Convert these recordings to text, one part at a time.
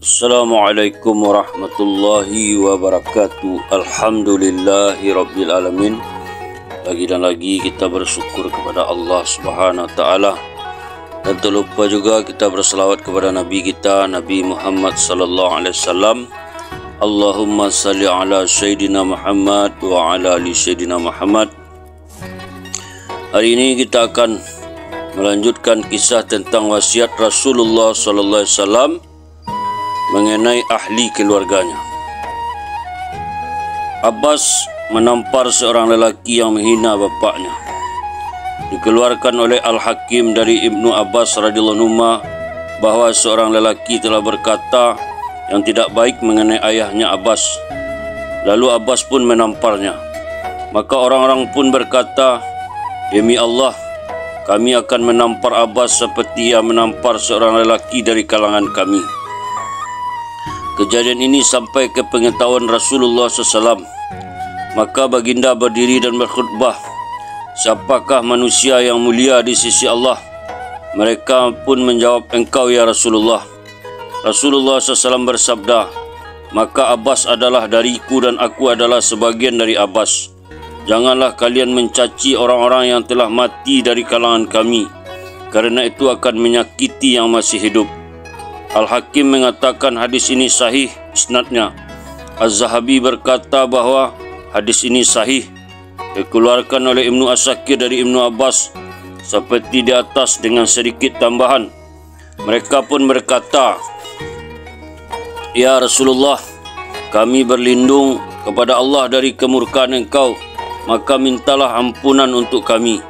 Assalamualaikum warahmatullahi wabarakatuh. Alhamdulillahi rabbil alamin. Lagi dan lagi kita bersyukur kepada Allah Subhanahu wa taala. Dan tak lupa juga kita berselawat kepada Nabi kita, Nabi Muhammad sallallahu alaihi wasallam. Allahumma salli ala Sayyidina Muhammad wa ala ali Sayyidina Muhammad. Hari ini kita akan melanjutkan kisah tentang wasiat Rasulullah sallallahu alaihi wasallam mengenai ahli keluarganya. Abbas menampar seorang lelaki yang menghina bapaknya. Dikeluarkan oleh Al-Hakim dari Ibnu Abbas radhiyallahu anhu bahawa seorang lelaki telah berkata yang tidak baik mengenai ayahnya Abbas. Lalu Abbas pun menamparnya. Maka orang-orang pun berkata, "Demi Allah, kami akan menampar Abbas seperti ia menampar seorang lelaki dari kalangan kami." Kejadian ini sampai ke pengetahuan Rasulullah SAW. Maka baginda berdiri dan berkhutbah, "Siapakah manusia yang mulia di sisi Allah?" Mereka pun menjawab, "Engkau ya Rasulullah." Rasulullah SAW bersabda, "Maka Abbas adalah dariku dan aku adalah sebagian dari Abbas. Janganlah kalian mencaci orang-orang yang telah mati dari kalangan kami, kerana itu akan menyakiti yang masih hidup." Al-Hakim mengatakan hadis ini sahih isnadnya. Az-Zahabi berkata bahawa hadis ini sahih, dikeluarkan oleh Ibnu Asakir dari Ibnu Abbas seperti di atas dengan sedikit tambahan. Mereka pun berkata, "Ya Rasulullah, kami berlindung kepada Allah dari kemurkaan engkau, maka mintalah ampunan untuk kami."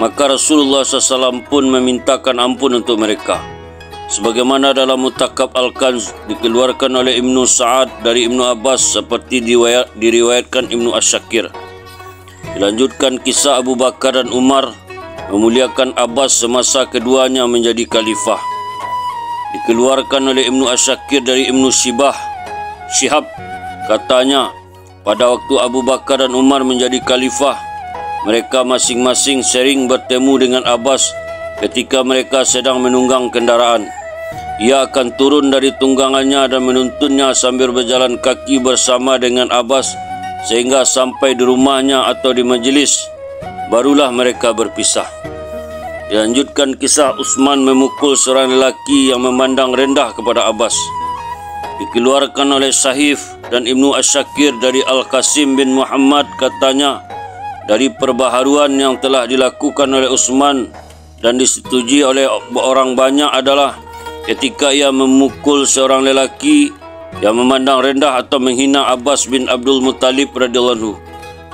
Maka Rasulullah SAW pun memintakan ampun untuk mereka. Sebagaimana dalam Mutakab Al-Kanz dikeluarkan oleh Ibnu Sa'ad dari Ibnu Abbas seperti diriwayatkan Ibnu Asyakir. Dilanjutkan kisah Abu Bakar dan Umar memuliakan Abbas semasa keduanya menjadi khalifah. Dikeluarkan oleh Ibnu Asyakir dari Ibnu Syihab, katanya, pada waktu Abu Bakar dan Umar menjadi khalifah, mereka masing-masing sering bertemu dengan Abbas ketika mereka sedang menunggang kendaraan. Ia akan turun dari tunggangannya dan menuntunnya sambil berjalan kaki bersama dengan Abbas sehingga sampai di rumahnya atau di majlis. Barulah mereka berpisah. Dilanjutkan kisah Utsman memukul seorang lelaki yang memandang rendah kepada Abbas. Dikeluarkan oleh Sahif dan Ibnu Asyakir dari Al-Qasim bin Muhammad, katanya, dari perbaharuan yang telah dilakukan oleh Utsman dan disetujui oleh orang banyak adalah ketika ia memukul seorang lelaki yang memandang rendah atau menghina Abbas bin Abdul Muttalib radhiyallahu anhu.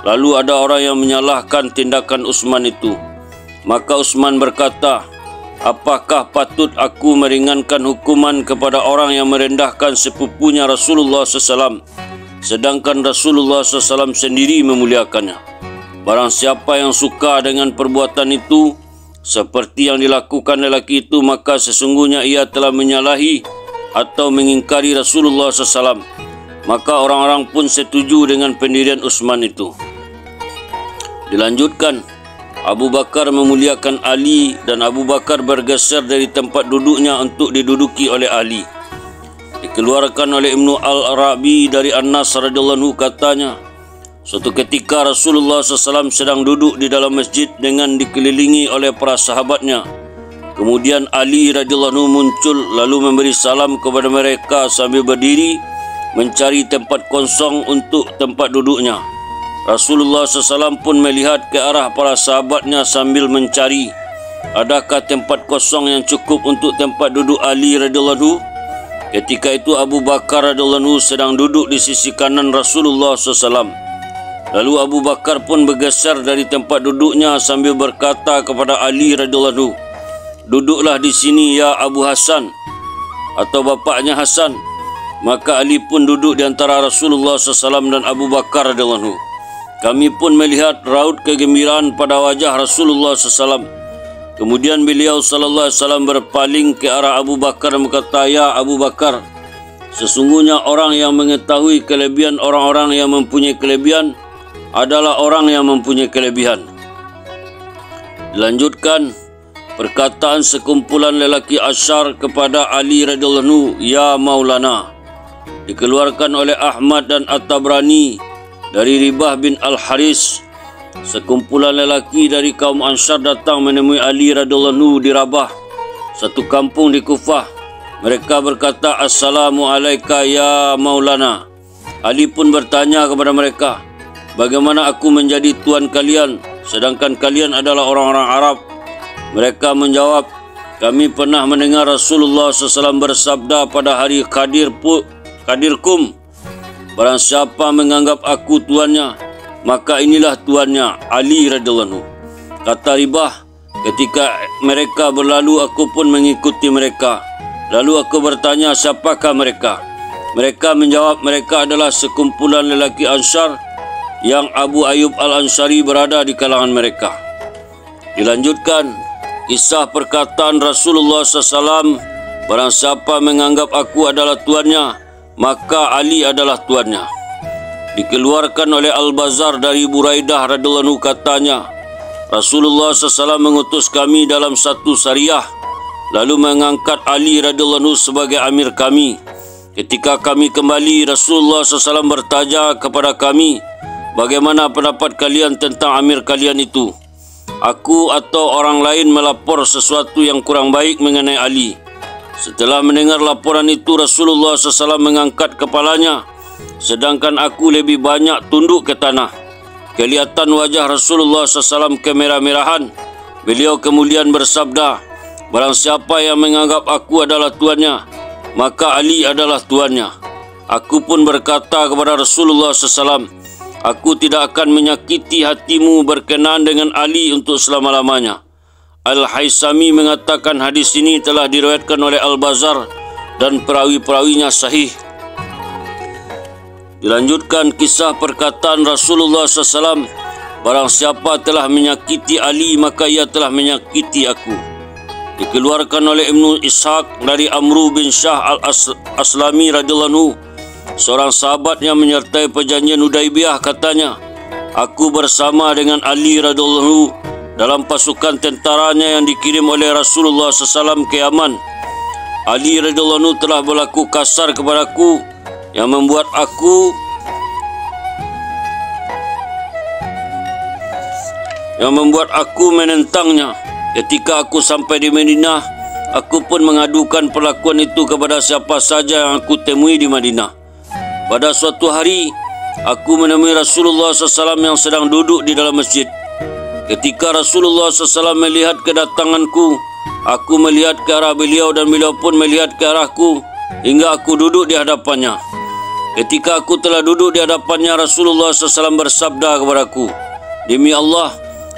Lalu ada orang yang menyalahkan tindakan Utsman itu. Maka Utsman berkata, "Apakah patut aku meringankan hukuman kepada orang yang merendahkan sepupunya Rasulullah SAW, sedangkan Rasulullah SAW sendiri memuliakannya? Barang siapa yang suka dengan perbuatan itu seperti yang dilakukan lelaki itu, maka sesungguhnya ia telah menyalahi atau mengingkari Rasulullah SAW." Maka orang-orang pun setuju dengan pendirian Utsman itu. Dilanjutkan, Abu Bakar memuliakan Ali dan Abu Bakar bergeser dari tempat duduknya untuk diduduki oleh Ali. Dikeluarkan oleh Ibnu Al-Arabi dari Anas radhiyallahu anhu, katanya, suatu ketika Rasulullah SAW sedang duduk di dalam masjid dengan dikelilingi oleh para sahabatnya. Kemudian Ali radhiyallahu anhu muncul lalu memberi salam kepada mereka sambil berdiri mencari tempat kosong untuk tempat duduknya. Rasulullah SAW pun melihat ke arah para sahabatnya sambil mencari, adakah tempat kosong yang cukup untuk tempat duduk Ali radhiyallahu anhu? Ketika itu Abu Bakar radhiyallahu anhu sedang duduk di sisi kanan Rasulullah SAW. Lalu Abu Bakar pun bergeser dari tempat duduknya sambil berkata kepada Ali radhiyallahu anhu, "Duduklah di sini ya Abu Hasan," atau bapaknya Hasan. Maka Ali pun duduk di antara Rasulullah SAW dan Abu Bakar radhiyallahu anhu. Kami pun melihat raut kegembiraan pada wajah Rasulullah SAW. Kemudian beliau SAW berpaling ke arah Abu Bakar dan berkata, "Ya Abu Bakar, sesungguhnya orang yang mengetahui kelebihan orang-orang yang mempunyai kelebihan adalah orang yang mempunyai kelebihan." Dilanjutkan, perkataan sekumpulan lelaki Asyar kepada Ali radhiyallahu anhu, "Ya Maulana." Dikeluarkan oleh Ahmad dan At-Tabrani dari Ribah bin Al-Haris. Sekumpulan lelaki dari kaum Ansar datang menemui Ali radhiyallahu anhu di Rabah, satu kampung di Kufah. Mereka berkata, "Assalamu alayka ya Maulana." Ali pun bertanya kepada mereka, "Bagaimana aku menjadi tuan kalian, sedangkan kalian adalah orang-orang Arab?" Mereka menjawab, "Kami pernah mendengar Rasulullah SAW bersabda pada hari Qadirkum, barang siapa menganggap aku tuannya, maka inilah tuannya, Ali radhiyallahu anhu." Kata Ribah, "Ketika mereka berlalu, aku pun mengikuti mereka. Lalu aku bertanya, siapakah mereka?" Mereka menjawab, "Mereka adalah sekumpulan lelaki Ansar yang Abu Ayyub Al-Ansari berada di kalangan mereka." Dilanjutkan, kisah perkataan Rasulullah SAW, "Barang siapa menganggap aku adalah tuannya, maka Ali adalah tuannya." Dikeluarkan oleh Al-Bazar dari Buraidah radhiyallahu anhu, katanya, "Rasulullah SAW mengutus kami dalam satu syariah, lalu mengangkat Ali radhiyallahu anhu sebagai amir kami. Ketika kami kembali, Rasulullah SAW bertanya kepada kami, 'Bagaimana pendapat kalian tentang amir kalian itu?' Aku atau orang lain melapor sesuatu yang kurang baik mengenai Ali. Setelah mendengar laporan itu, Rasulullah SAW mengangkat kepalanya, sedangkan aku lebih banyak tunduk ke tanah. Kelihatan wajah Rasulullah SAW kemerah-merahan. Beliau kemudian bersabda, 'Barang siapa yang menganggap aku adalah tuannya, maka Ali adalah tuannya.' Aku pun berkata kepada Rasulullah SAW, 'Aku tidak akan menyakiti hatimu berkenaan dengan Ali untuk selama-lamanya.'" Al-Haisami mengatakan hadis ini telah diriwayatkan oleh Al-Bazar dan perawi-perawinya sahih. Dilanjutkan kisah perkataan Rasulullah SAW, "Barang siapa telah menyakiti Ali, maka ia telah menyakiti aku." Dikeluarkan oleh Ibnu Ishaq dari Amru bin Syah Al-Aslami radhiyallahu anhu, seorang sahabat yang menyertai perjanjian Hudaibiyah, katanya, "Aku bersama dengan Ali radhiyallahu anhu dalam pasukan tentaranya yang dikirim oleh Rasulullah SAW ke Yaman. Ali radhiyallahu anhu telah berlaku kasar kepadaku yang membuat aku menentangnya. Ketika aku sampai di Madinah, aku pun mengadukan perlakuan itu kepada siapa saja yang aku temui di Madinah. Pada suatu hari, aku menemui Rasulullah SAW yang sedang duduk di dalam masjid. Ketika Rasulullah SAW melihat kedatanganku, aku melihat ke arah beliau dan beliau pun melihat ke arahku hingga aku duduk di hadapannya. Ketika aku telah duduk di hadapannya, Rasulullah SAW bersabda kepadaku, 'Demi Allah,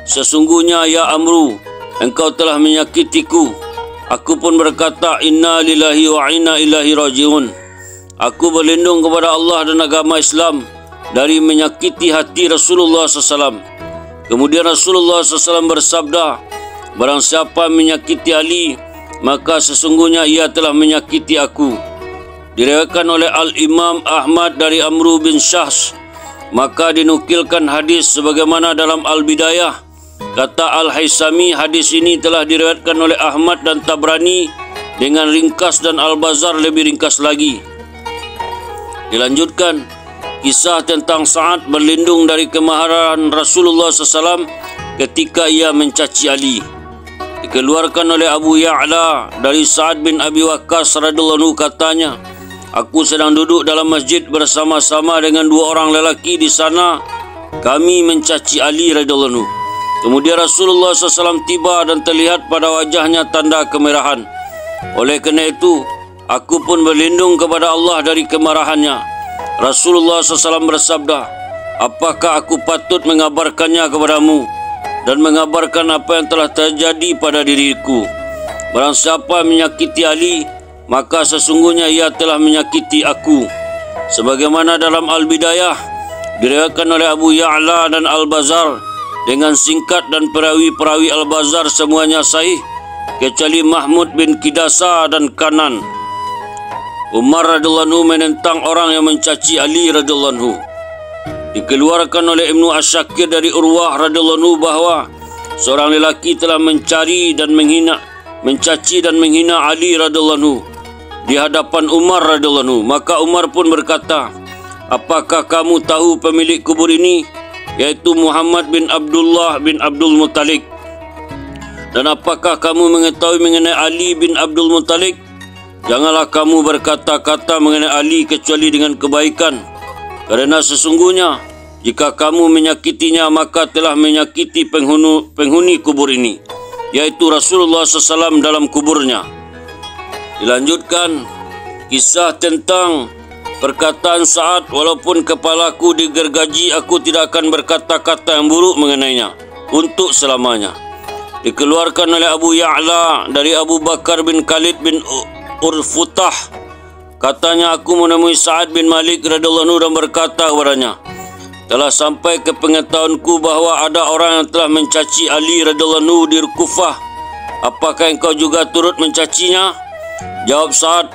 sesungguhnya ya Amru, engkau telah menyakitiku.' Aku pun berkata, 'Inna lillahi wa inna ilaihi raji'un.' Aku berlindung kepada Allah dan agama Islam dari menyakiti hati Rasulullah SAW. Kemudian Rasulullah SAW bersabda, 'Barang siapa menyakiti Ali, maka sesungguhnya ia telah menyakiti aku.' Diriwayatkan oleh Al-Imam Ahmad dari Amru bin Syahs. Maka dinukilkan hadis sebagaimana dalam Al-Bidayah. Kata Al-Haisami, hadis ini telah diriwayatkan oleh Ahmad dan Tabrani dengan ringkas dan Al-Bazar lebih ringkas lagi. Dilanjutkan, kisah tentang Sa'ad berlindung dari kemarahan Rasulullah SAW ketika ia mencaci Ali. Dikeluarkan oleh Abu Ya'la dari Sa'ad bin Abi Waqqas radhiyallahu anhu, katanya, "Aku sedang duduk dalam masjid bersama-sama dengan dua orang lelaki di sana. Kami mencaci Ali radhiyallahu anhu. Kemudian Rasulullah SAW tiba dan terlihat pada wajahnya tanda kemerahan. Oleh kerana itu, aku pun berlindung kepada Allah dari kemarahannya." Rasulullah SAW bersabda, "Apakah aku patut mengabarkannya kepadamu dan mengabarkan apa yang telah terjadi pada diriku? Barang siapa menyakiti Ali, maka sesungguhnya ia telah menyakiti aku." Sebagaimana dalam Al-Bidayah, diriwayatkan oleh Abu Ya'la dan Al-Bazar dengan singkat, dan perawi-perawi Al-Bazar semuanya sahih kecuali Mahmud bin Qidasa dan Kanan. Umar radhiyallahu anhu menentang orang yang mencaci Ali radhiyallahu anhu. Dikeluarkan oleh Ibnu Asyakir dari Urwah radhiyallahu anhu bahawa seorang lelaki telah mencaci dan menghina Ali radhiyallahu anhu di hadapan Umar radhiyallahu anhu. Maka Umar pun berkata, apakah kamu tahu pemilik kubur ini? Yaitu Muhammad bin Abdullah bin Abdul Muttalib. Dan apakah kamu mengetahui mengenai Ali bin Abdul Muttalib? Janganlah kamu berkata-kata mengenai Ali kecuali dengan kebaikan, kerana sesungguhnya jika kamu menyakitinya maka telah menyakiti penghuni kubur ini, yaitu Rasulullah SAW dalam kuburnya. Dilanjutkan kisah tentang perkataan Sa'ad, walaupun kepalaku digergaji, aku tidak akan berkata-kata yang buruk mengenainya untuk selamanya. Dikeluarkan oleh Abu Ya'la dari Abu Bakar bin Khalid bin Urfutah. Katanya, aku menemui Sa'ad bin Malik radhiyallahu anhu dan berkata kepadanya, telah sampai ke pengetahuanku bahawa ada orang yang telah mencaci Ali radhiyallahu anhu di Kufah. Apakah engkau juga turut mencacinya? Jawab Sa'ad,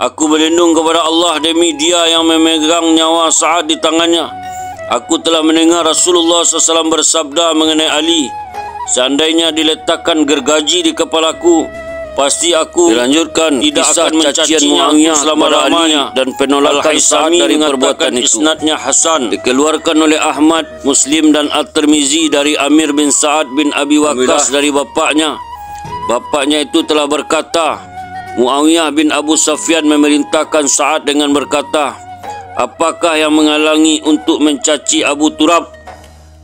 aku berlindung kepada Allah demi dia yang memegang nyawa Sa'ad di tangannya. Aku telah mendengar Rasulullah SAW bersabda mengenai Ali, seandainya diletakkan gergaji di kepalaku, pasti aku dilanjutkan tidak akan mencacinya selama-lamanya. Dan penolakan Sa'ad dari perbuatan itu isnadnya Hasan. Dikeluarkan oleh Ahmad, Muslim dan At-Tirmizi dari Amir bin Sa'ad bin Abi Waqqas dari bapaknya. Bapaknya itu telah berkata, Muawiyah bin Abu Sufyan memerintahkan Sa'ad dengan berkata, apakah yang menghalangi untuk mencaci Abu Turab?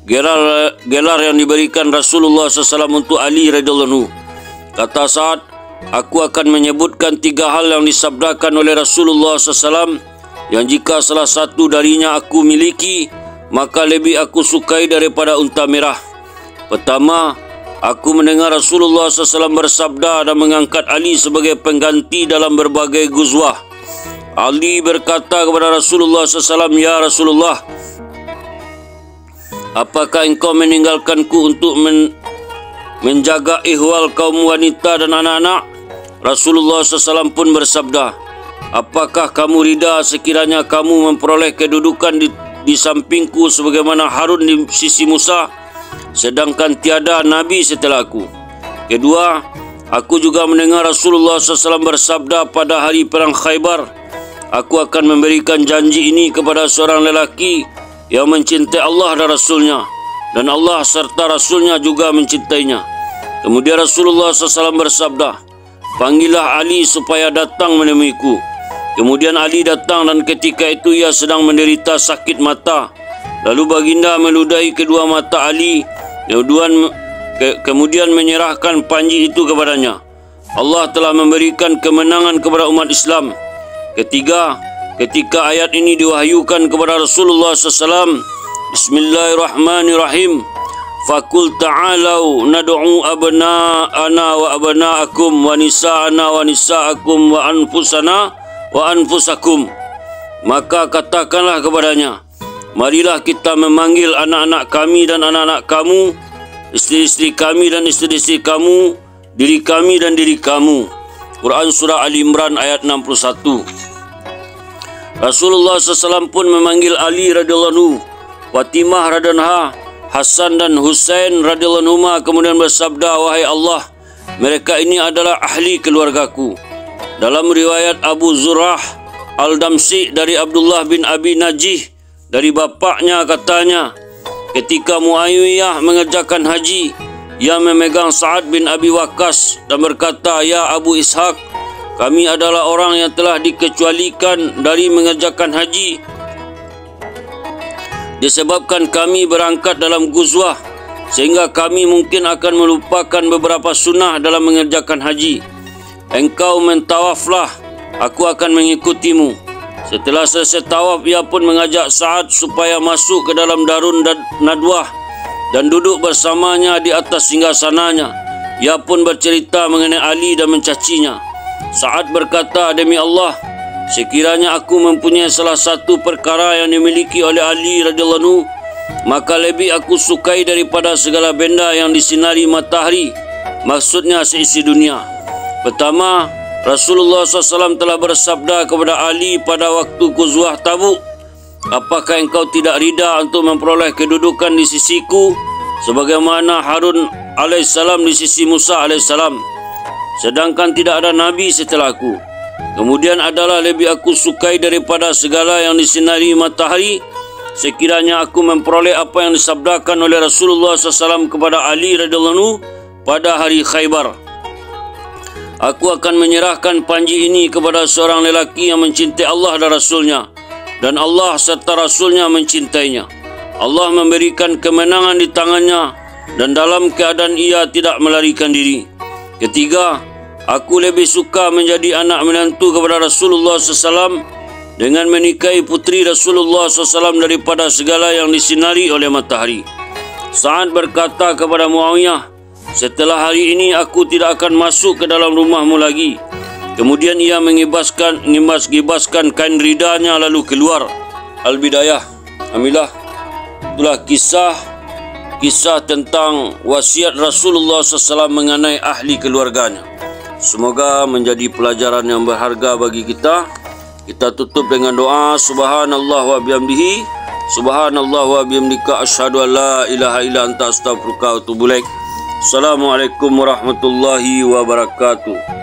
Gelar yang diberikan Rasulullah SAW untuk Ali radhiyallahu anhu. Kata Sa'ad, aku akan menyebutkan 3 hal yang disabdakan oleh Rasulullah SAW yang jika salah satu darinya aku miliki, maka lebih aku sukai daripada unta merah. Pertama, aku mendengar Rasulullah SAW bersabda dan mengangkat Ali sebagai pengganti dalam berbagai guzwah. Ali berkata kepada Rasulullah SAW, ya Rasulullah, apakah engkau meninggalkanku untuk menjaga ihwal kaum wanita dan anak-anak? Rasulullah SAW pun bersabda, apakah kamu rida sekiranya kamu memperoleh kedudukan di sampingku sebagaimana Harun di sisi Musa, sedangkan tiada Nabi setelah aku? Kedua, aku juga mendengar Rasulullah SAW bersabda pada hari perang Khaybar, aku akan memberikan janji ini kepada seorang lelaki yang mencintai Allah dan Rasulnya, dan Allah serta Rasulnya juga mencintainya. Kemudian Rasulullah SAW bersabda, panggillah Ali supaya datang menemuiku. Kemudian Ali datang dan ketika itu ia sedang menderita sakit mata. Lalu baginda meludahi kedua mata Ali, kemudian menyerahkan panji itu kepadanya. Allah telah memberikan kemenangan kepada umat Islam. Ketiga, ketika ayat ini diwahyukan kepada Rasulullah SAW, Bismillahirrahmanirrahim, Fakul ta'alau nad'u abna'ana wa abna'akum wa nisa'ana wa nisa'akum wa anfusana wa anfusakum. Maka katakanlah kepadanya, marilah kita memanggil anak-anak kami dan anak-anak kamu, isteri-isteri kami dan isteri-isteri kamu, diri kami dan diri kamu. Quran Surah Ali Imran ayat 61. Rasulullah SAW pun memanggil Ali radhiyallahu anhu, Fatimah radhiyallahu anha, Hasan dan Husain radhiyallahu anhuma, kemudian bersabda, wahai Allah, mereka ini adalah ahli keluargaku. Dalam riwayat Abu Zur'ah Al-Damsi dari Abdullah bin Abi Najih dari bapaknya, katanya, ketika Muawiyah mengerjakan haji, ia memegang Sa'ad bin Abi Waqqas dan berkata, ya Abu Ishaq, kami adalah orang yang telah dikecualikan dari mengerjakan haji disebabkan kami berangkat dalam guzwah, sehingga kami mungkin akan melupakan beberapa sunnah dalam mengerjakan haji. Engkau mentawaflah, aku akan mengikutimu. Setelah selesai tawaf, ia pun mengajak Sa'ad supaya masuk ke dalam darun nadwah dan duduk bersamanya di atas singgasananya. Ia pun bercerita mengenai Ali dan mencacinya. Sa'ad berkata, demi Allah, sekiranya aku mempunyai salah satu perkara yang dimiliki oleh Ali radhiyallahu anhu, maka lebih aku sukai daripada segala benda yang disinari matahari, maksudnya seisi dunia. Pertama, Rasulullah SAW telah bersabda kepada Ali pada waktu Ghazwah Tabuk, apakah engkau tidak rida untuk memperoleh kedudukan di sisiku sebagaimana Harun alaihissalam di sisi Musa alaihissalam, sedangkan tidak ada nabi setelah aku. Kemudian adalah lebih aku sukai daripada segala yang disinari matahari, sekiranya aku memperoleh apa yang disabdakan oleh Rasulullah SAW kepada Ali radhiyallahu anhu pada hari Khaybar. Aku akan menyerahkan panji ini kepada seorang lelaki yang mencintai Allah dan Rasulnya, dan Allah serta Rasulnya mencintainya. Allah memberikan kemenangan di tangannya, dan dalam keadaan ia tidak melarikan diri. Ketiga, aku lebih suka menjadi anak menantu kepada Rasulullah SAW dengan menikahi putri Rasulullah SAW daripada segala yang disinari oleh matahari. Sa'ad berkata kepada Muawiyah, setelah hari ini aku tidak akan masuk ke dalam rumahmu lagi. Kemudian ia mengibaskan kain ridanya lalu keluar. Al-Bidayah. Alhamdulillah, itulah kisah tentang wasiat Rasulullah SAW mengenai ahli keluarganya. Semoga menjadi pelajaran yang berharga bagi kita. Kita tutup dengan doa. Subhanallah wa bihamdihi, subhanallah wa bihamdika, asyhadu an la ilaha illa anta, astaghfiruka wa atubu ilaik. Assalamualaikum warahmatullahi wabarakatuh.